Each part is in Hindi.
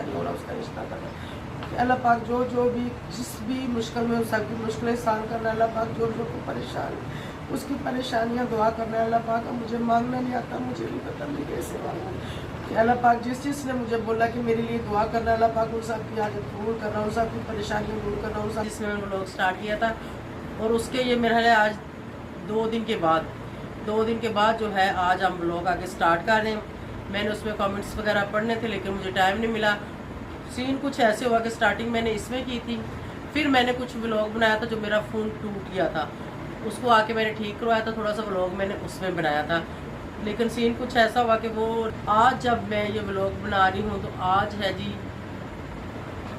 रिश्ता नहीं हो रहा उसका रिश्ता करना। अल्लाह पाक जो जो भी जिस भी मुश्किल में सबकी मुश्किलें सहन करना, अल्लाह पाक जो जो को परेशान है उसकी परेशानियां दुआ करना है। अल्लाह पाक मुझे मांगना नहीं आता, मुझे नहीं पता मैं कैसे मांगूँ कि अल्लाह पाक जिस चीज़ ने मुझे बोला कि मेरे लिए दुआ करना, अल्लाह पाक उन सब की आदत दूर कर रहा हूँ, सबकी परेशानियाँ दूर कर रहा हूँ। जिसमें मैंने व्लॉग स्टार्ट किया था और उसके ये मेरा है आज 2 दिन के बाद जो है आज हम व्लॉग आगे स्टार्ट कर रहे हैं। मैंने उसमें कमेंट्स वगैरह पढ़ने थे लेकिन मुझे टाइम नहीं मिला। सीन कुछ ऐसे हुआ कि स्टार्टिंग मैंने इसमें की थी, फिर मैंने कुछ व्लॉग बनाया था जो मेरा फ़ोन टूट गया था, उसको आके मैंने ठीक करवाया था, थोड़ा सा व्लॉग मैंने उसमें बनाया था। लेकिन सीन कुछ ऐसा हुआ कि वो आज जब मैं ये व्लॉग बना रही हूँ तो आज है जी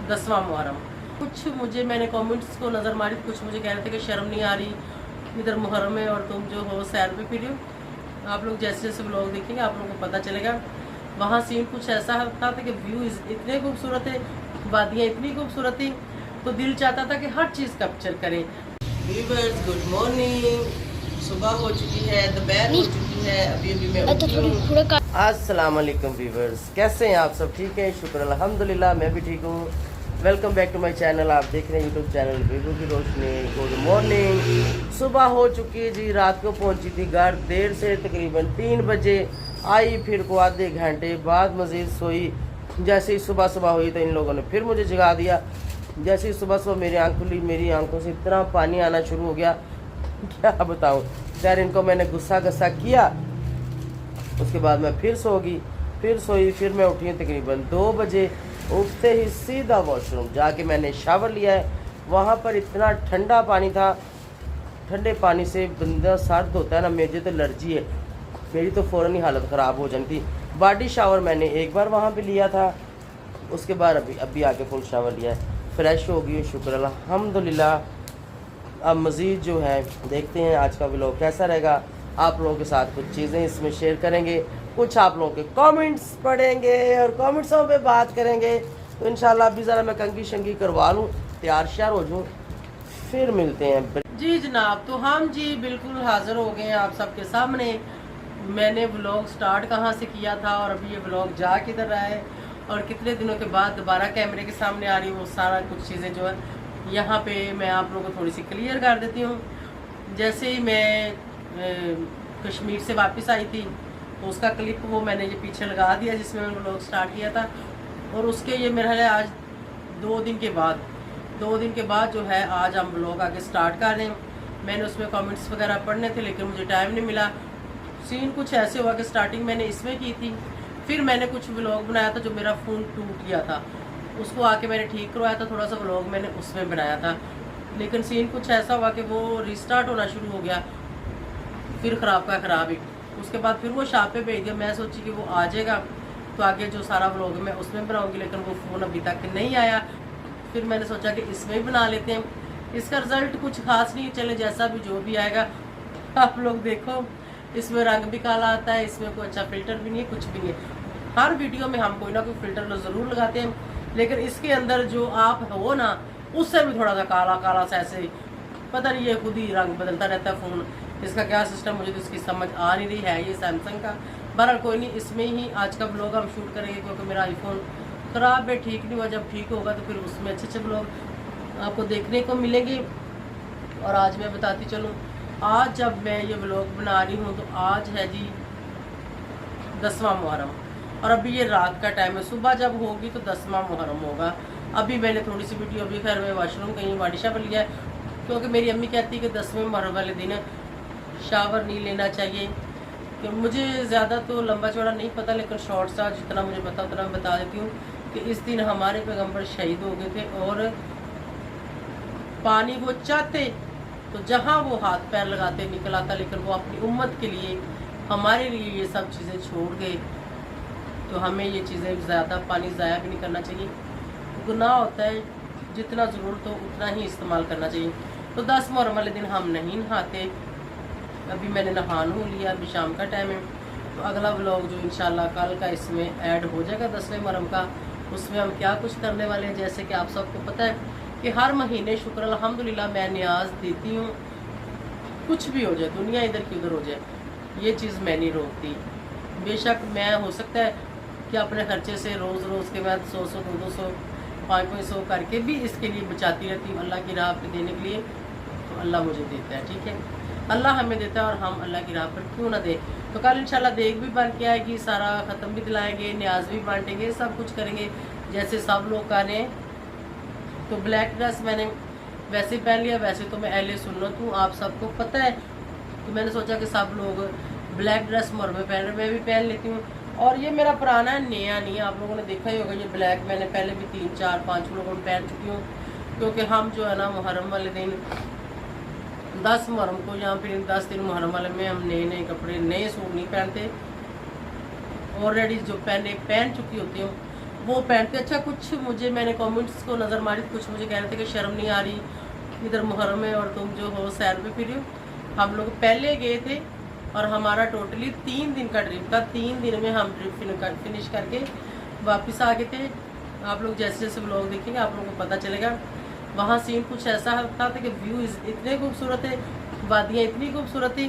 10वां मुहर्रम। कुछ मुझे मैंने कमेंट्स को नज़र मारी, कुछ मुझे कह रहे थे कि शर्म नहीं आ रही, इधर मुहर्रम है और तुम जो हो सैर पे फिर हो। आप लोग जैसे जैसे व्लॉग देखेंगे आप लोगों को पता चलेगा। वहाँ सीन कुछ ऐसा था कि व्यू इतने खूबसूरत है, वादियाँ इतनी खूबसूरत थी, तो दिल चाहता था कि हर चीज़ कैप्चर करें। व्यूअर्स गुड मॉर्निंग, सुबह हो चुकी है, दोपहर हो चुकी है, अभी मैं उठी हूँ। अस्सलाम वालेकुम व्यूअर्स, कैसे हैं आप सब? ठीक है, शुक्र अल्हम्दुलिल्लाह, मैं भी ठीक हूँ। Welcome back to my channel. आप देख रहे हैं यूट्यूब चैनल वीवो की रोशनी। गुड मॉर्निंग, सुबह हो चुकी है जी। रात को पहुंची थी घर देर से, तकरीबन 3 बजे आई, फिर को आधे घंटे बाद मज़ीद सोई। जैसे ही सुबह सुबह हुई तो इन लोगों ने फिर मुझे जगा दिया। जैसे ही सुबह सुबह मेरी आँख खुली, मेरी आंखों से इतना पानी आना शुरू हो गया क्या बताऊँ। खैर इनको मैंने गुस्सा किया, उसके बाद मैं फिर सोई, फिर मैं उठी तकरीबन 2 बजे। उठते ही सीधा वॉशरूम जाके मैंने शावर लिया है। वहाँ पर इतना ठंडा पानी था, ठंडे पानी से बंदा सर्द होता है ना, मुझे तो एलर्जी है, मेरी तो फ़ौरन ही हालत ख़राब हो जाती थी। बॉडी शावर मैंने एक बार वहाँ पे लिया था, उसके बाद अभी आके फुल शावर लिया है, फ्रेश हो गई, शुक्र अल्हम्दुलिल्लाह। अब मज़ीद जो है देखते हैं आज का व्लॉग कैसा रहेगा। आप लोगों के साथ कुछ चीज़ें इसमें शेयर करेंगे, कुछ आप लोगों के कमेंट्स पढ़ेंगे और कमेंट्सों पे बात करेंगे। तो इंशाल्लाह अभी ज़रा मैं कंगी शंगी करवा लूँ, तैयार श्यार हो जाऊँ, फिर मिलते हैं जी जनाब। तो हम जी बिल्कुल हाज़िर हो गए हैं आप सबके सामने। मैंने व्लॉग स्टार्ट कहाँ से किया था और अभी ये व्लॉग जा किधर रहा है और कितने दिनों के बाद दोबारा कैमरे के सामने आ रही है, वो सारा कुछ चीज़ें जो है यहाँ पे मैं आप लोगों को थोड़ी सी क्लियर कर देती हूँ। जैसे ही मैं कश्मीर से वापस आई थी तो उसका क्लिप वो मैंने ये पीछे लगा दिया जिसमें मैंने व्लॉग स्टार्ट किया था। और उसके ये मेरा है आज 2 दिन के बाद जो है आज हम व्लॉग आगे स्टार्ट कर रहे हैं। मैंने उसमें कमेंट्स वगैरह पढ़ने थे लेकिन मुझे टाइम नहीं मिला। सीन कुछ ऐसे हुआ कि स्टार्टिंग मैंने इसमें की थी, फिर मैंने कुछ व्लॉग बनाया था जो मेरा फ़ोन टूट गया था, उसको आके मैंने ठीक करवाया था, थोड़ा सा व्लॉग मैंने उसमें बनाया था। लेकिन सीन कुछ ऐसा हुआ कि वो रिस्टार्ट होना शुरू हो गया, फिर ख़राब का ख़राब ही। उसके बाद फिर वो शॉप पे भेज दिया। मैं सोची कि वो आ जाएगा तो आगे जो सारा व्लॉग मैं उसमें बनाऊंगी, लेकिन वो फ़ोन अभी तक नहीं आया। फिर मैंने सोचा कि इसमें ही बना लेते हैं। इसका रिज़ल्ट कुछ खास नहीं, चले जैसा भी जो भी आएगा आप लोग देखो। इसमें रंग भी काला आता है, इसमें कोई अच्छा फ़िल्टर भी नहीं है, कुछ भी नहीं है। हर वीडियो में हम कोई ना कोई फ़िल्टर ज़रूर लगाते हैं, लेकिन इसके अंदर जो आप हो ना उससे भी थोड़ा सा काला काला सा ऐसे, पता नहीं ये खुद ही रंग बदलता रहता है फ़ोन। इसका क्या सिस्टम मुझे तो इसकी समझ आ नहीं रही है। ये सैमसंग का, बहरहाल कोई नहीं, इसमें ही आज का ब्लॉग हम शूट करेंगे क्योंकि मेरा आईफोन ख़राब है, ठीक नहीं हुआ। जब ठीक होगा तो फिर उसमें अच्छे अच्छे ब्लॉग आपको देखने को मिलेंगे। और आज मैं बताती चलूँ, आज जब मैं ये व्लॉग बना रही हूँ तो आज है जी 10वां मुहर्रम और अभी ये रात का टाइम है। सुबह जब होगी तो 10वां मुहर्रम होगा। अभी मैंने थोड़ी सी वीडियो, अभी खैर मैं वाशरूम कहीं बॉडी शावर लिया है क्योंकि मेरी अम्मी कहती है कि 10वें मुहर्रम वाले दिन शावर नहीं लेना चाहिए। कि मुझे ज़्यादा तो लंबा चौड़ा नहीं पता, लेकिन शॉर्ट सा जितना मुझे पता उतना मैं बता देती हूँ कि इस दिन हमारे पैगम्बर शहीद हो गए थे और पानी वो चाहते तो जहाँ वो हाथ पैर लगाते निकल आता, लेकिन वो अपनी उम्मत के लिए, हमारे लिए ये सब चीज़ें छोड़ गए। तो हमें ये चीज़ें ज़्यादा पानी ज़ाया भी नहीं करना चाहिए, गुनाह होता है। जितना ज़रूरत हो उतना ही इस्तेमाल करना चाहिए। तो 10 मुहर्रम वाले दिन हम नहीं नहाते। अभी मैंने नहा नू लिया, अभी शाम का टाइम है। तो अगला व्लॉग जो इंशाल्लाह कल का इसमें ऐड हो जाएगा 10वें मुहर्रम का, उसमें हम क्या कुछ करने वाले हैं। जैसे कि आप सबको पता है कि हर महीने शुक्र अल्हम्दुलिल्लाह मैं न्याज देती हूँ। कुछ भी हो जाए, दुनिया इधर की उधर हो जाए, ये चीज़ मैं नहीं रोकती। बेशक मैं हो सकता है कि अपने खर्चे से रोज़ रोज़ के बाद 100 200 500 करके भी इसके लिए बचाती रहती हूँ अल्लाह की राह पे देने के लिए। तो अल्लाह मुझे देता है, ठीक है, अल्लाह हमें देता है और हम अल्लाह की राह पर क्यों ना दे। तो कल इंशाल्लाह देग भी बन के आएगी, सारा ख़त्म भी दिलाएंगे, न्याज भी बांटेंगे, सब कुछ करेंगे जैसे सब लोग करें। तो ब्लैक ड्रेस मैंने वैसे पहन लिया, वैसे तो मैं अहले सुन्नत हूँ, आप सबको पता है। तो मैंने सोचा कि सब लोग ब्लैक ड्रेस मोहर्रम में पहन रहे, मैं भी पहन लेती हूँ। और ये मेरा पुराना है, नया नहीं है, आप लोगों ने देखा ही होगा। ये ब्लैक मैंने पहले भी 3 4 5 लोगों में पहन चुकी हूँ, क्योंकि हम जो है ना मुहर्रम वाले दिन 10 मुहर्रम को या फिर 10 दिन मुहर्रम वाले में हम नए नए कपड़े, नए सूट नहीं पहनते। ऑलरेडी जो पहन चुकी होती हूँ वो पहनते। अच्छा, कुछ मुझे मैंने कमेंट्स को नज़र मारी, कुछ मुझे कह रहे थे कि शर्म नहीं आ रही, इधर मुहर्रम में और तुम जो हो सैर पे फिर हो। हम लोग पहले गए थे और हमारा टोटली 3 दिन का ट्रिप था। 3 दिन में हम ट्रिप फिनिश करके वापस आ गए थे। आप लोग जैसे जैसे व्लॉग देखेंगे आप लोगों को पता चलेगा। वहाँ सीन कुछ ऐसा था कि व्यू इतने खूबसूरत है, वादियाँ इतनी खूबसूरत थी,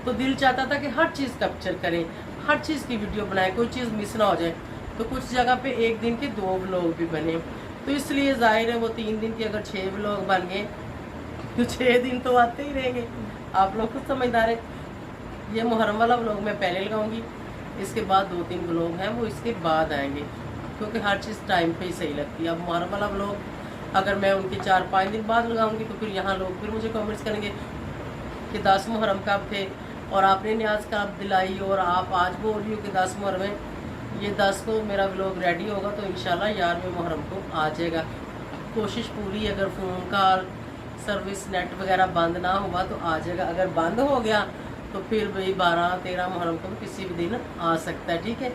तो दिल चाहता था कि हर चीज़ कैप्चर करें, हर चीज़ की वीडियो बनाएं, कोई चीज़ मिस ना हो जाए। तो कुछ जगह पे 1 दिन के 2 व्लॉग भी बने, तो इसलिए जाहिर है वो 3 दिन के अगर 6 व्लॉग बन गए तो 6 दिन तो आते ही रहेंगे। आप लोग खुद समझदार है। ये मुहर्रम वाला व्लॉग मैं पहले लगाऊंगी, इसके बाद 2-3 व्लॉग हैं वो इसके बाद आएंगे, क्योंकि हर चीज़ टाइम पे ही सही लगती है। अब मुहर्रम वाला व्लॉग अगर मैं उनके 4-5 दिन बाद लगाऊंगी तो फिर यहाँ लोग फिर मुझे कमेंट्स करेंगे कि 10 मुहर्रम कब थे और आपने न्याज कब दिलाई और आप आज बोल रही हो कि 10 मुहर्रम है। ये 10 को मेरा व्लॉग रेडी होगा तो इंशाल्लाह 11वें मुहर्रम को आ जाएगा। कोशिश पूरी, अगर फ़ोन कॉल सर्विस नेट वगैरह बंद ना हुआ तो आ जाएगा। अगर बंद हो गया तो फिर भाई 12-13 मुहर्रम को किसी भी दिन आ सकता है, ठीक है।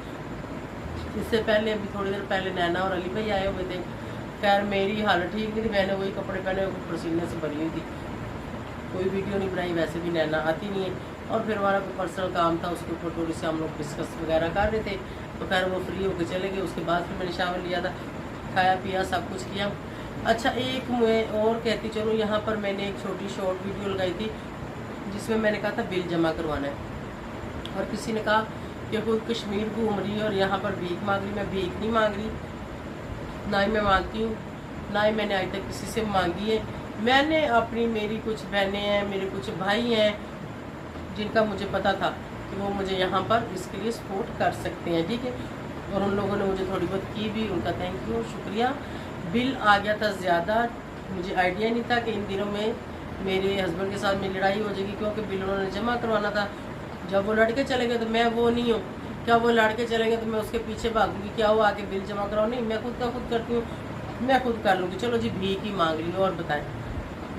इससे पहले अभी थोड़ी देर पहले नैना और अली भाई आए हुए थे। खैर मेरी हालत ठीक नहीं थी, मैंने वही कपड़े पहने हुए पसीने से भरी हुई थी, कोई वीडियो नहीं बनाई, वैसे भी नैना आती नहीं है। और फिर हमारा कोई पर्सनल काम था, उसके ऊपर थोड़ी सी हम लोग डिस्कस वगैरह कर रहे थे। तो खैर वो फ्री होकर चले गए। उसके बाद फिर मैंने शामिल लिया था, खाया पिया सब कुछ किया। अच्छा, एक मैं और कहती चलो, यहाँ पर मैंने एक छोटी शॉर्ट वीडियो लगाई थी जिसमें मैंने कहा था बिल जमा करवाना है, और किसी ने कहा कि खुद कश्मीर घूम रही है और यहाँ पर भीख मांग रही। मैं भीख नहीं मांग रही, ना ही मैं मांगती हूँ, ना ही मैंने आज तक किसी से मांगी है। मैंने अपनी, मेरी कुछ बहनें हैं, मेरे कुछ भाई हैं जिनका मुझे पता था कि वो मुझे यहाँ पर इसके लिए सपोर्ट कर सकते हैं, ठीक है। और उन लोगों ने मुझे थोड़ी बहुत की भी, उनका थैंक यू, शुक्रिया। बिल आ गया था ज़्यादा, मुझे आइडिया नहीं था कि इन दिनों में मेरे हस्बैंड के साथ मेरी लड़ाई हो जाएगी, क्योंकि बिल उन्होंने जमा करवाना था। जब वो लड़के चले गए तो मैं वो नहीं हूँ, क्या वो लड़के चलेंगे तो मैं उसके पीछे भागूंगी, क्या वो आके बिल जमा कराओ? नहीं, मैं खुद का खुद करती हूँ, मैं खुद कर लूँगी। चलो जी, भीख ही मांग ली, और बताएं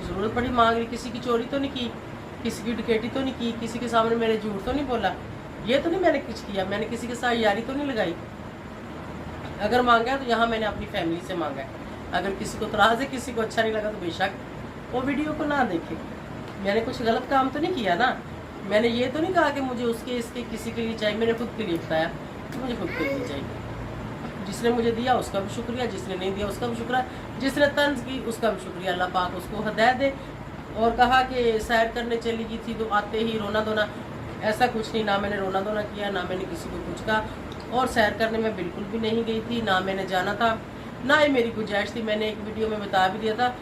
ज़रूरत पड़ी मांग ली। किसी की चोरी तो नहीं की, किसी की डकैती तो नहीं की, किसी के सामने मेरे झूठ तो नहीं बोला, ये तो नहीं मैंने कुछ किया, मैंने किसी के साथ यारी तो नहीं लगाई। अगर मांगा है तो यहाँ मैंने अपनी फैमिली से मांगा है। अगर किसी को त्रास है, किसी को अच्छा नहीं लगा तो बेशक वो वीडियो को ना देखे। मैंने कुछ गलत काम तो नहीं किया ना, मैंने ये तो नहीं कहा कि मुझे उसके इसके किसी के लिए चाहिए, मैंने खुद के लिए बताया मुझे खुद के लिए चाहिए। जिसने मुझे दिया उसका भी शुक्रिया, जिसने नहीं दिया उसका भी शुक्रिया, जिसने तंज की उसका भी शुक्रिया। अल्लाह पाक उसको हदायत दे। और कहा कि सैर करने चली गई थी तो आते ही रोना धोना, ऐसा कुछ नहीं, ना मैंने रोना धोना किया, ना मैंने किसी को कुछ कहा। और सैर करने में बिल्कुल भी नहीं गई थी, ना मैंने जाना था, ना ही मेरी गुंजाइश थी। मैंने एक वीडियो में बता भी दिया था,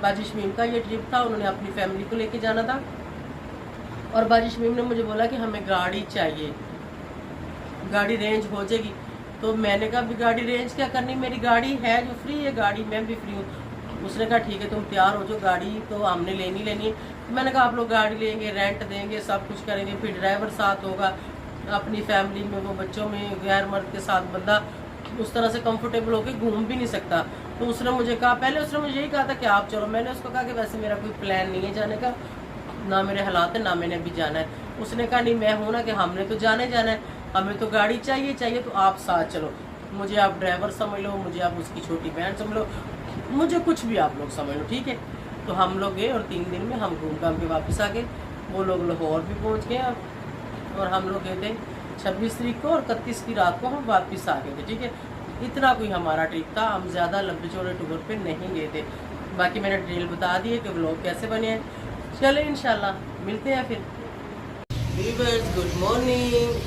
बाजी शमीम का ये ट्रिप था, उन्होंने अपनी फैमिली को लेके जाना था। और बाजी शमीम ने मुझे बोला कि हमें गाड़ी चाहिए, गाड़ी रेंज हो जाएगी। तो मैंने कहा भी गाड़ी रेंज क्या करनी, मेरी गाड़ी है जो फ्री है गाड़ी, मैं भी फ्री हूँ। उसने कहा ठीक है तुम तैयार हो जाओ, गाड़ी तो हमने लेनी है। मैंने कहा आप लोग गाड़ी लेंगे, रेंट देंगे, सब कुछ करेंगे, फिर ड्राइवर साथ होगा, अपनी फैमिली में वो बच्चों में गैर मर्द के साथ बंदा उस तरह से कंफर्टेबल होकर घूम भी नहीं सकता। तो उसने मुझे कहा, पहले उसने मुझे यही कहा था कि आप चलो। मैंने उसको कहा कि वैसे मेरा कोई प्लान नहीं है जाने का, ना मेरे हालात है, ना मैंने अभी जाना है। उसने कहा नहीं, मैं हूँ ना कि हमने तो जाना है, हमें तो गाड़ी चाहिए तो आप साथ चलो। मुझे आप ड्राइवर समझ लो, मुझे आप उसकी छोटी बहन समझ लो, मुझे कुछ भी आप लोग समझ लो, ठीक है। तो हम लोग गए और 3 दिन में हम घूम घाम के वापस आ गए। वो लोग लाहौर भी पहुँच गए और हम लोग गए थे 26 तारीख को, और 31 की रात को हम वापस आ गए थे, ठीक है। इतना कोई हमारा ट्रिप था, हम ज़्यादा लंबे चौड़े टूर पे नहीं गए थे। बाकी मैंने डिटेल बता दी है कि व्लॉग कैसे बने हैं। चले इंशाल्लाह मिलते हैं फिर। व्यूअर्स गुड मॉर्निंग,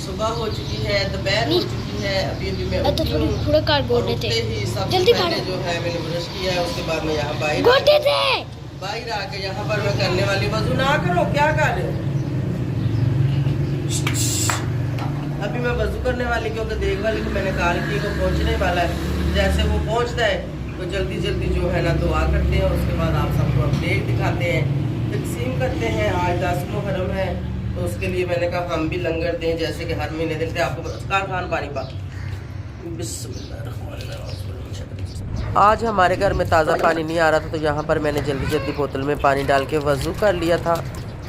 सुबह हो चुकी है, दोपहर हो चुकी है। अभी अभी मैं तो थोड़े कार गोटे थे, जल्दी पहले जो है मैंने ब्रश किया है, उसके बाद मैं यहाँ बाहर गोटे थे। बाहर आके यहाँ पर मैं करने वाली, वजू ना करो, क्या कर रहे हो? अभी मैं वजू करने वाली, क्योंकि देख वाली को मैंने कहा कि वो पहुँचने वाला है। जैसे वो पहुँचता है तो जल्दी जल्दी जो है ना दुआ करते हैं, उसके बाद आप सबको अपडेट दिखाते हैं, तकसीम करते हैं। आज 10 मुहर्रम है तो उसके लिए मैंने कहा हम भी लंगर दें, जैसे कि हर महीने देते हैं। आपको खान पानी पा। आज हमारे घर में ताज़ा पानी नहीं आ रहा था, तो यहाँ पर मैंने जल्दी जल्दी बोतल में पानी डाल के वज़ू कर लिया था,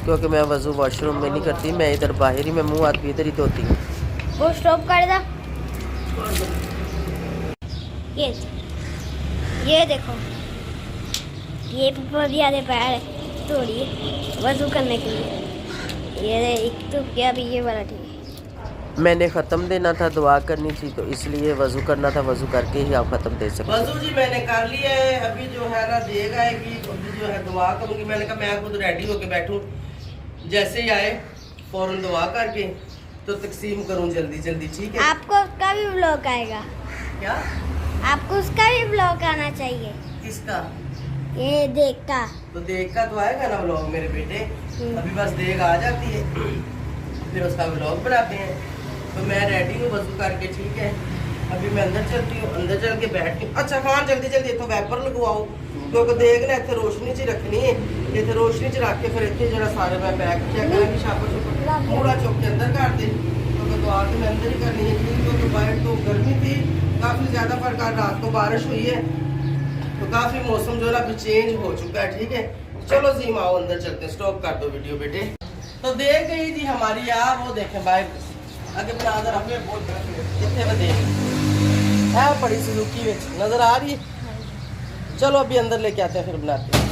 क्योंकि मैं वज़ू वॉशरूम में नहीं करती, मैं इधर बाहर ही, मैं मुँह हाथ भी इधर ही धोती हूँ। वो स्टॉप कर दो। ये देखो, ये भी पैर तोड़िए वज़ू करने के लिए। ये एक तो क्या भी ये वाला ठीक है। मैंने ख़त्म देना था, दुआ करनी थी, तो इसलिए वज़ू करना था, वज़ू करके ही आप ख़त्म दे सकते। वज़ू जी मैंने कर लिया है, अभी जो है ना देगा है कि अभी जो है दुआ करूँगी। मैंने कहा मैं खुद रेडी होके बैठूँ, जैसे ही आए फ़ौरन दुआ करके तो तकसीम करूँ जल्दी जल्दी, ठीक है? आपको उसका भी ब्लॉग आएगा। क्या? आपको उसका भी ब्लॉग आना चाहिए। किसका? ये देखता तो देखता तो आएगा ना व्लॉग मेरे बेटे। अभी बस देख आ जाती है, फिर उसका व्लॉग बनाते हैं। तो मैं रेडी हूँ वज़ू करके, ठीक है? अभी मैं अंदर चलती हूँ, अंदर चल के बैठती हूँ। अच्छा खान जल्दी जल्दी इतना वैपर लगवाओ, क्योंकि देखना इतने रोशनी च रखनी है, इतने रोशनी च रख के फिर इतने जरा सारे मैं पैक किया करेंगे। शापा पूरा चौक के अंदर कर दे, क्योंकि तो आके मैं अंदर ही करनी है, क्योंकि बाहर तो गर्मी थी काफ़ी ज़्यादा, पर रात को बारिश हुई है तो काफ़ी मौसम जो है ना चेंज हो चुका है, ठीक है? चलो जी आओ अंदर चलते हैं। स्टॉप कर दो वीडियो बेटे। तो देख गई जी हमारी यार, वो देखें बाइक आगे बना दर हमें कितने बजे है बड़ी सुजुकी में नजर आ रही है। चलो अभी अंदर लेके आते हैं, फिर बनाते हैं।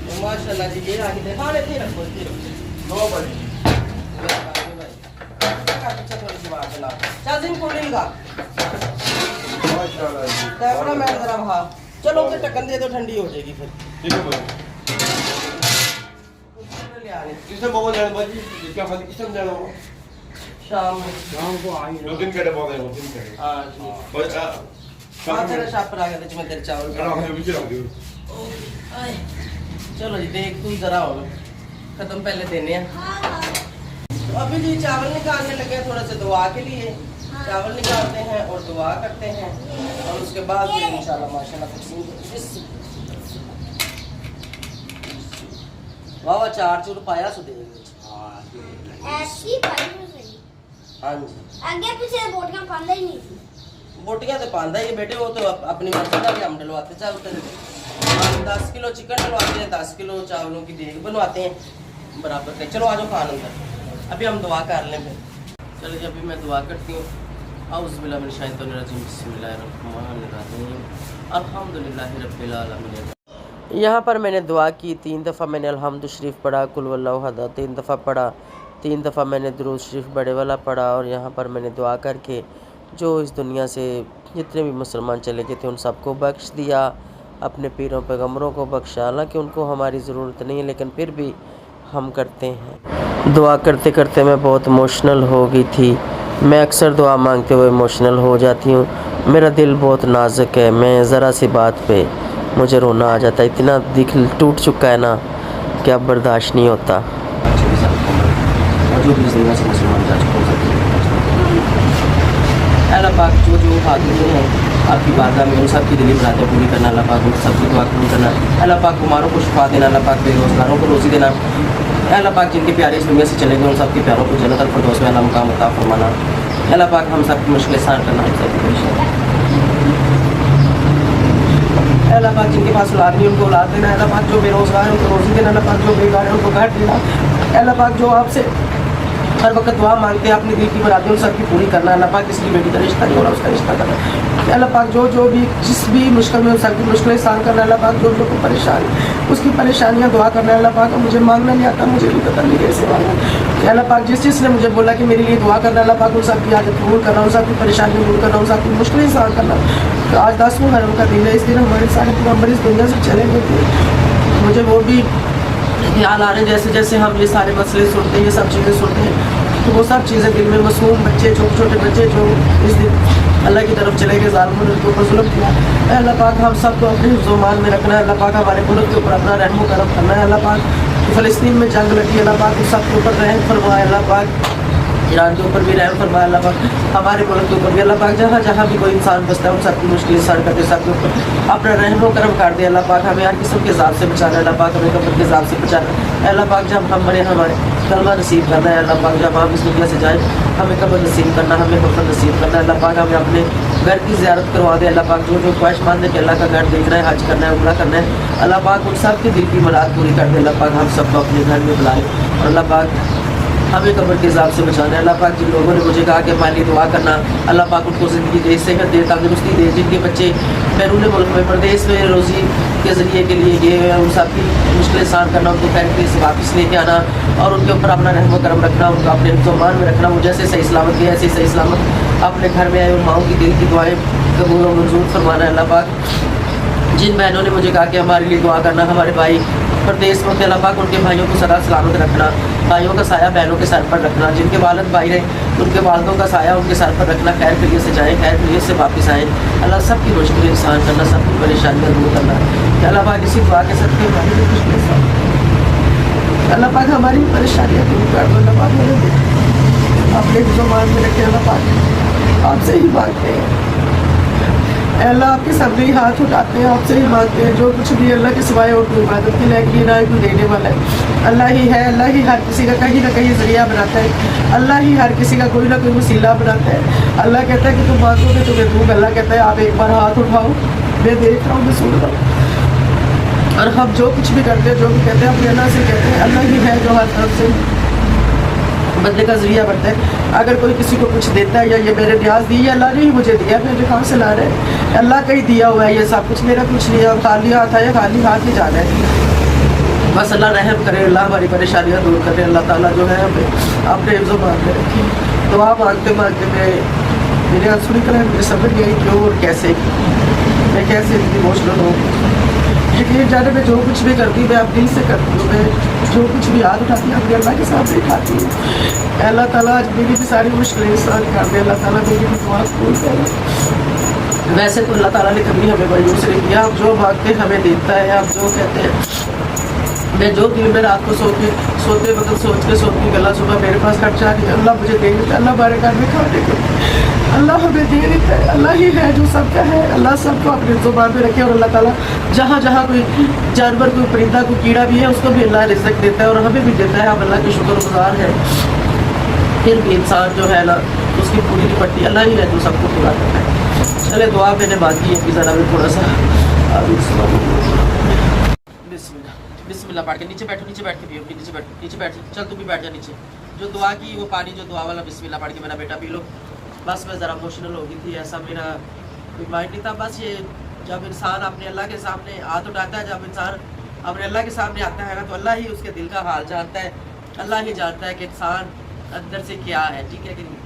तो माशाल्लाह जी ये आगे देखा लेते रखो, दो बड़ी चलो उसे ढक्कन दे दो, ठंडी हो जाएगी फिर। शाम को शापर आ गया था, मैं तेरे चावल। चलो जी देख तू जरा हो खत्म पहले देने हैं। तो अभी जी चावल निकालने लगे हैं, थोड़ा सा दुआ के लिए चावल निकालते हैं और दुआ करते हैं, और उसके बाद फिर इंशाल्लाह माशाल्लाह वाह चार चूर पाया सु ऐसी हाँ जी। आगे पीछे बोटियां पांदा ही नहीं थी। बोटियां तो पांदा ही बेटे, वो तो अपनी मर्जी का भी हम डलवाते चावल। हम 10 किलो चिकन डलवाते हैं, 10 किलो चावलों की देग बनवाते हैं बराबर के। चलो आ जाओ खान अंदर, अभी हम दुआ कर लें फिर। चलो अभी मैं दुआ करती हूँ। औज़ुबिल्लाहि मिनश शैतानिर रजीम, बिस्मिल्लाहिर्रहमानिर्रहीम, अल्हम्दुलिल्लाहि रब्बिल आलमीन। यहाँ पर मैंने दुआ की, 3 दफ़ा मैंने अल्हम्दु शरीफ पढ़ा, कुल वल्लाहु अहद 3 दफ़ा पढ़ा, 3 दफ़ा मैंने दुरूद शरीफ बड़े वाला पढ़ा, और यहाँ पर मैंने दुआ करके जो इस दुनिया से जितने भी मुसलमान चले गए थे उन सबको बख्श दिया, अपने पीरों पैगम्बरों को बख्शा। हालांकि उनको हमारी ज़रूरत नहीं है, लेकिन फिर भी हम करते हैं। दुआ करते करते मैं बहुत इमोशनल हो गई थी। मैं अक्सर दुआ मांगते हुए इमोशनल हो जाती हूँ। मेरा दिल बहुत नाजुक है, मैं ज़रा सी बात पे मुझे रोना आ जाता है। इतना दिल टूट चुका है ना कि अब बर्दाश्त नहीं होता। अल्लाह पाक जो जो हाजिर हैं आपकी बारगाह में उन सब की दिली मुरादें पूरी करना, अल्लाह पाक उन सब की दुआ पूरी करना। अल्लाह पाक कुमारों को शिफा देना, अल्लाह पाक बेरोजगारों को रोज़ी देना। अल्लाह पाक जिनके प्यारे इस दुनिया से चले गए उन सब के प्यारों को जन्नत फिरदौस में अल्लाह मुकाम अता फरमाना। अल्लाह पाक हम सब की मुश्किलें आसान करना, हम सब की परेशानी। अल्लाह पाक जिनके पास औलाद नहीं उनको औलाद देना, अल्लाह पाक जो बेरोजगार है उनको रोज़ी देना, अल्लाह पाक जो बेकार है उनको घर देना। अल्लाह पाक जो आपसे हर वक्त दुआ मांगते हैं अपनी दिल की मुरादें उन सबकी पूरी करना। अल्लाह पाक किसी की बेटी का रिश्ता नहीं हो रहा उसका रिश्ता करना। अल्लाह पाक जो भी जिस भी मुश्किल में उन सबकी मुश्किलें आसान करना। अल्लाह पाक जो को परेशान उसकी परेशानियाँ दुआ करना। अल्लाह पाक मुझे मांगना नहीं आता, मुझे भी पता नहीं कैसे मांगना। अल्लाह पाक जिस चीज़ ने मुझे बोला कि मेरे लिए दुआ करना, अल्लाह पाक उन सबकी आदत दूर करना, उन सबकी परेशानी दूर करना, उन सबकी मुश्किलें आसान करना। तो आज 10 मुहर्रम का दिन है, इस दिन हमारे सारे पैगम्बर इस दुनिया से चले गए थे। मुझे वो भी ख्याल आ रहे हैं जैसे जैसे हम ये सारे मसले सुनते हैं, ये सब चीज़ें सुनते हैं, तो वो सब चीज़ें दिल में मासूम बच्चे, छोटे छोटे बच्चे जो इस दिन अल्लाह की तरफ चले गए, ज़ालिमों ने उनके ऊपर जुल्म किया। अल्लाह पाक हम सबको अपने हिफ्ज़-ओ-मान में रखना है। अल्लाह पाक हमारे मुल्क के ऊपर अपना रहम करम करना है। अल्लाह पाक फ़लस्तीन में जंग लगी, अल्लाह पाक उस सब के ऊपर रहम फरमाए। अल्लाह पाक ईरान के ऊपर भी रहम फरमाए। अल्लाह पाक हमारे मुल्क के ऊपर भी, अल्लाह पाक जहाँ जहाँ भी कोई इंसान बसता है उन सबकी मुश्किल सर करके सबके ऊपर अपना रहम करम कर दे। अल्लाह पाक हमें हर किस्म के हिसाब से बचाना है। अल्लाह पाक हमें कब्र के हिसाब से बचाना है। अल्लाह पाक जब हम मरे हमारे कलमा नसीब करना है। अल्लाह पाक जब हम इस दुनिया से जाएँ हमें कब्र नसीब करना, हमें कब्र नसीब करना है। अल्लाह पाक हमें अपने घर की ज़ियारत करवा दे। अल्लाह पाक जो जो ख्वाहिशमंद है कि अल्लाह का घर देखना है, हज करना है, उम्रा करना है, अल्लाह पाक उन सब के दिल की मुराद पूरी कर दे। अल्लाह पाक हम सबको अपने घर में बुलाए और अल्लाह पाक हमें कब्र के हिसाब से बचाना है। अल्लाह पाक जिन लोगों ने मुझे कहा कि हमारी दुआ करना, अल्लाह पाक उनको ज़िंदगी दे, सेहत दे, तंदुरुस्ती दे। जिनके बच्चे बैरून मुल्क में प्रदेश में रोज़ी के ज़रिए के लिए गए हुए हैं उन सब की मुश्किलें आसान करना, उनको फैक्ट्री से वापस लेके आना और उनके ऊपर अपना रहम करम रखना, उनको अपने हिफ्ज़-ओ-मान में रखना। वो जैसे सही सलामत गए ऐसे सही सलामत अपने घर में आए। उन माओं की दिल की दुआएँ कबूल और मंजूर फरमाना है। अल्लाह पाक जिन बहनों ने मुझे कहा कि हमारे लिए दुआ करना, हमारे भाई प्रदेश में, अल्लाह पाक उनके भाइयों को सदा सलामत रखना, भाइयों का साया बहनों के सर पर रखना, जिनके वालिद भाई रहे उनके वालिदों का साया उनके सर पर रखना, खैर खैरियत से जाएँ, खैर खैरियत से वापस आएँ। अल्लाह सबकी मुश्किलें इंसान करना, सबकी परेशानियाँ दूर करना। अल्लाह पाक इसी दुआ के सदक़े हमारी भी मुश्किलें, अल्लाह पाक हमारी परेशानियाँ दूर कर दो। अल्लाह पाक अपने ज़ुबान में रखे। अल्लाह पाक आपसे ही मांगते हैं, अल्लाह आपके सामने ही हाथ उठाते हैं, आपसे ही मांगते हैं। जो कुछ भी अल्लाह के सिवाय और कोई इबादत के लायक नहीं, ना कोई देने वाला है। अल्लाह ही है, अल्लाह ही हर किसी का कहीं ना कहीं ज़रिया बनाता है, अल्लाह ही हर किसी का कोई ना कोई वसीला बनाता है। अल्लाह कहता है कि तुम मांगोगे तुम्हें दूँगा। अल्लाह कहता है आप एक बार हाथ उठाओ, मैं देख रहा हूँ, मैं सुन रहा हूँ। और हम जो कुछ भी करते हैं, जो भी कहते हैं, अपने अल्लाह से कहते हैं। अल्लाह ही है जो हर तरफ से बंदे का ज़रिया बनता है। अगर कोई किसी को कुछ देता है या ये मेरे न्याज दी है, अल्लाह ने ही मुझे दिया, फिर कहाँ से ला रहे हैं? अल्लाह का ही दिया हुआ है ये सब कुछ, मेरा कुछ नहीं है। खाली हाथ है, खाली हाथ ही जाना है। बस अल्लाह रहम करे, अल्लाह हमारी परेशानियाँ दूर करे। अल्लाह ताला जो है हमें अपने हिफ्ज़-ओ-मान में रखे। दुआ मांगते मांगते मेरे आंसू निकले, मुझे समझ गई क्यों और कैसे, मैं कैसे इतनी इमोशनल हूँ। यकीन जाने में जो कुछ भी करती मैं अब दिल से करती हूँ। मैं जो कुछ भी याद उठाती हूँ अपने अल्लाह के सामने उठाती हूँ। अल्लाह ताला आज मेरी भी सारी मुश्किलें आसान कर दे। अल्लाह ताला मेरी भी दुआ कबूल करे। वैसे तो अल्लाह ताला ने कभी हमें मायूस नहीं किया, आप जो मांगते हमें देता है। आप जो कहते हैं, मैं जो दिल में रात को सोते वक्त सोच के सोती हूँ, अल्लाह सुबह मेरे पास खर्चा नहीं, अल्लाह मुझे दे देता है, अल्लाह हमारे घर में खाने को, अल्लाह हमें दे देता है। अल्लाह ही है जो सबका है। अल्लाह सबको अपने ज़ुबान में रखे। और अल्लाह ताला जहाँ जहाँ कोई जानवर, कोई परिंदा, कोई कीड़ा भी है उसको भी अल्लाह रिज़्क़ देता है और हमें भी देता है। हम अल्लाह के शुक्रगुज़ार हैं। फिर भी इंसान जो है ना उसकी पूरी की पट्टी अल्लाह ही है जो सबको पूरा करता है। चले दुआ मैंने मांगी है कि ज़रा भी थोड़ा सा बिस्मिल्लाह पढ़ के नीचे बैठो, नीचे बैठ के पियो, नीचे बैठ, नीचे बैठ, चल तू भी बैठ जा नीचे। जो दुआ की वो पानी जो दुआ वाला बिस्मिल्लाह पढ़ के मेरा बेटा पी लो। बस मैं ज़रा इमोशनल हो गई थी, ऐसा मेरा कोई माइंड नहीं था। बस ये जब इंसान अपने अल्लाह के सामने हाथ उठाता है, जब इंसान अपने अल्लाह के सामने आता है ना, तो अल्लाह ही उसके दिल का हाल जानता है। अल्लाह ही जानता है कि इंसान अंदर से क्या है, ठीक है कि नहीं।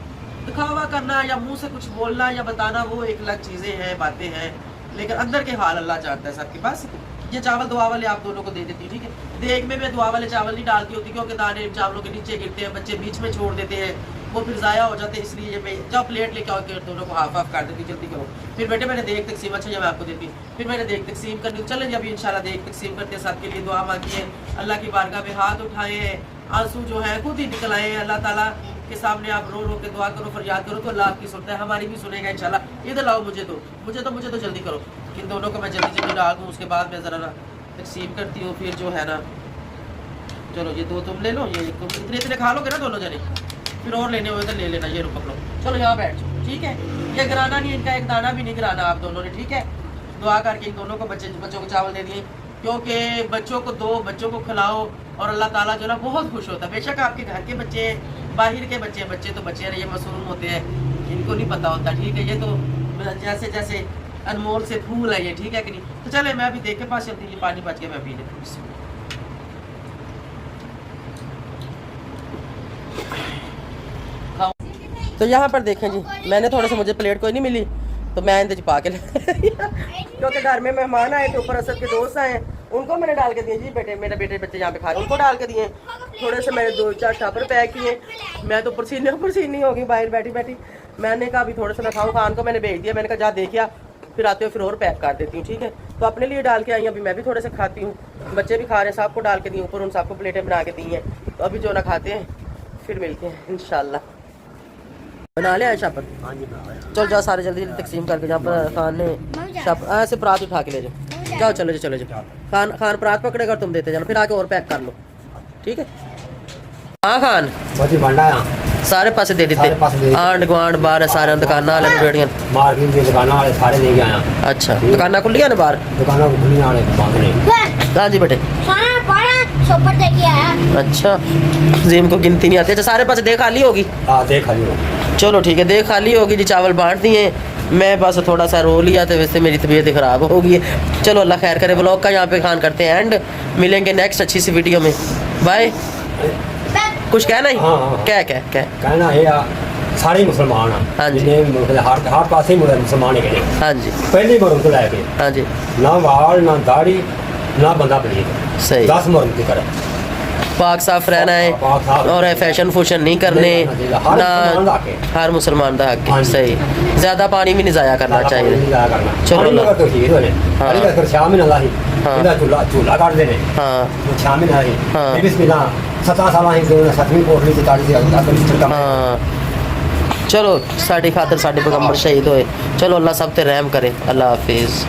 दिखावा करना या मुँह से कुछ बोलना या बताना वो एक अलग चीज़ें हैं, बातें हैं, लेकिन अंदर के हाल अल्लाह जानता है सबके पास। ये चावल दुआ वाले आप दोनों को दे देती हूँ, ठीक है। देख में मैं दुआ वाले चावल नहीं डालती होती क्योंकि दाने चावलों के नीचे गिरते हैं, बच्चे बीच में छोड़ देते हैं, वो फिर ज़ाया हो जाते हैं। इसलिए मैं जब प्लेट लेके आओ दोनों को हाफ हाफ कर देती, जल्दी करो। फिर बेटे मैंने देख तकसीम, अच्छा मैं आपको देती, फिर मैंने देख तकसीम करनी। चले जी अभी इंशाल्लाह देख तकसीम करते हैं। सबके लिए दुआ मांगी है, अल्लाह की बारगाह में हाथ उठाए हैं, आंसू जो है खुद ही निकल आए हैं। अल्लाह ताला के सामने आप रो रो के दुआ करो, फरियाद करो, तो अल्लाह आपकी सुनता है, हमारी भी सुनेगा इंशाल्लाह। इधर लाओ मुझे तो जल्दी करो। इन दोनों को मैं जल्दी डाल दूँ, उसके बाद मैं ज़रा तकसीम करती हूँ। फिर जो है ना, चलो ये दो तुम ले लो, ये तुम इतने खा लोगे ना दोनों जने, फिर और लेने हुए तो ले लेना। ये पकड़ो, चलो यहाँ बैठ जाओ, ठीक है। ये गिराना नहीं, इनका एक दाना भी नहीं गिराना आप दोनों ने, ठीक है। दुआ करके इन दोनों को बच्चों को चावल दे दिए, क्योंकि बच्चों को दो, बच्चों को खिलाओ और अल्लाह ताला जो ना बहुत खुश होता है। बेशक आपके घर के बच्चे, बाहर के बच्चे तो बच्चे ये मासूम होते हैं, इनको नहीं पता होता, ठीक है। ये तो जैसे जैसे अनमोल से फूल है ये, ठीक है कि नहीं। तो चले मैं अभी देख के पास चलती हूँ, पानी बच के मैं पी लेती हूँ। तो यहाँ पर देखें जी, मैंने थोड़ा सा, मुझे प्लेट कोई नहीं मिली तो मैं इंतज पा के क्योंकि घर में मेहमान आए थे, ऊपर असद के दोस्त आए, उनको मैंने डाल के दिए जी, बेटे मेरे बेटे बच्चे यहाँ पे खा रहे हैं, उनको डाल के दिए। थोड़े से मैंने 2-4 टापर पैक किए। मैं तो पसीनी होगी बाहर बैठी बैठी। मैंने कहा अभी थोड़े से मैं खाऊँ, खान को मैंने भेज दिया, मैंने कहा जा देखिया, फिर आते हो फिर और पैक कर देती हूँ, ठीक है। तो अपने लिए डाल के आई, अभी मैं भी थोड़े से खाती हूँ, बच्चे भी खा रहे हैं, सबको डाल के दी, ऊपर उन सबको प्लेटें बना के दी हैं। तो अभी जो ना खाते हैं फिर मिलते हैं इंशाल्लाह। बना लिया है शापर? हाँ जी बना लिया। चल जाओ सारे जल्दी जल्दी तकसीम करके, जहाँ पर खान ने शाप ऐसे परात उठा के ले जाओ, जाओ चलो चलो जाओ। खान परात पकड़ेगा तुम देते जाना, फिर आके और पैक कर लो, ठीक है। हाँ खान बहुत ही बंडा है, सारे पासे दे सारे पासे दे देते, दिते। आंड गुआंढ बाहर सारे दुकाना वाले बेड़ियां। मार्केट की दुकाना वाले सारे दे के आया। अच्छा दुकाना खुलिया ना बाहर? दुकाना खुलियां वाले बंद नहीं। हाँ जी बेटे। खाना पाना सुपर देखिए आया। अच्छा जीम को गिनती नहीं आती। अच्छा सारे पासे दे खाली होगी? हाँ देख खाली हो। चलो ठीक है, दे खाली होगी जी, चावल बांट दिए। मैं बस थोड़ा सा रो लिया तो वैसे मेरी तबीयत ख़राब हो गई है। चलो अल्लाह खैर करे, ब्लॉग का यहाँ पे खान करते हैं एंड, मिलेंगे नेक्स्ट अच्छी सी वीडियो में। बाय। कुछ कहना ही? हाँ। क्या कहना है यार, सारे मुसलमान हैं। हाँ जी। जिन्हें भी मुल्क दे हर पासे मुसलमान है। हाँ जी पहले मुल्क लैके हाँ जी ना वाल ना दाढ़ी ना बंदा पलीत, सही। 10 मुल्क की तरह पाक साफ रहना है पाक साफ। और फैशन फूशन नहीं करने नहीं करना चाहिए। हर मुसलमान दा हक है। हर मुसलमान का हक हाँ है, जी। सही। ज़्यादा पानी भी नहीं ज़ाया करना चाहिए। चलो चलो ला। तो हीर होने हाँ। अली अगर शाम में लाही हाँ। इधर चूल्हा काट देने हाँ वो शाम में लाही हाँ। ये बिस्मिल्लाह 17 साल ही तो 7वीं कोठली से ताड़ी से अगर चित्रका हाँ चलो साड़ी खातर साढ़े पैगंबर शहीद होए। चलो अल्लाह सब ते रहम करे। अल्लाह हाफिज़।